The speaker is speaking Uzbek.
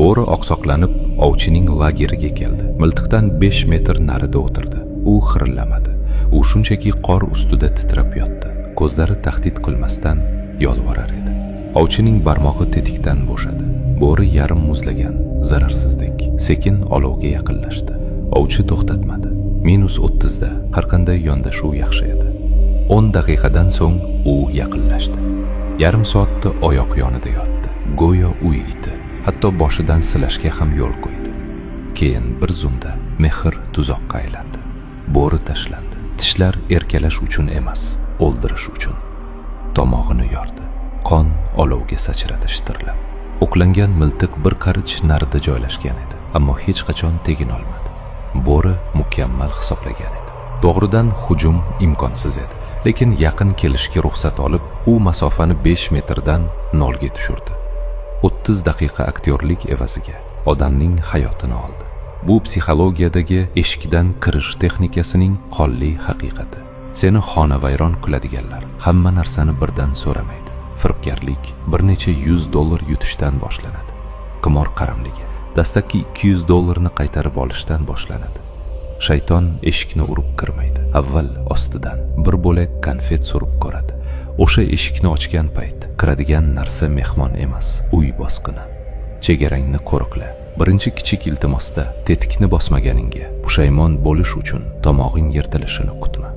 Bo'ri oqsoqlanib ovchining lageriga keldi. Miltiqdan 5 metr narida o'tirdi. U xirillamadi. U shunchaki qor ustida titrab yotdi. Ko'zlari tahdid qilmasdan yolvorar edi. Ovchining barmog'i tetikdan bo'shadi. Bo'ri yarim muzlagan, zararsizdek sekin olovga yaqinlashdi. Ovchi to'xtatmadi. -30 da har qanday yondashuv yaxshi edi. 10 daqiqadan so'ng u yaqinlashdi. Yarim soatda oyoq yonida yotdi. Go'yo uy iti, hatto boshidan silashga ham yo'l qo'ydi. Keyin bir zumda mehr tuzoqqa aylandi. Bo'ri tashlandi. Tishlar erkalash uchun emas, o'ldirish uchun. Tomog'ini yordi. Qon olovga sachradi shitirlab. O'qlangan miltiq bir qarich narida joylashgan edi, ammo hech qachon tegin olmadi. Bo'ri mukammal hisoblagan edi. To'g'ridan hujum imkonsiz edi, lekin yaqin kelishga ruxsat olib, u masofani 5 metrdan 0 ga tushirdi. 30 daqiqa aktyorlik evaziga odamning hayotini oldi. Bu psixologiyadagi eshikdan kirish texnikasining qonli haqiqati. Seni xonavayron qiladiganlar hamma narsani birdan so'ramaydi. Firibgarlik bir necha $100 yutishdan boshlanadi. Qimor qaramligi dastlabki $200 qaytarib olishdan boshlanadi. Shayton eshikni urib kirmaydi. Avval ostidan bir bo'lak konfet surib ko'radi. O'sha eshikni ochgan payt kiradigan narsa mehmon emas, uy bosqini. Chegarangni qo'riqla. Birinchi kichik iltimosda tetikni bosmaganingga pushaymon bo'lish uchun tomog'ing yirtilishini kutma.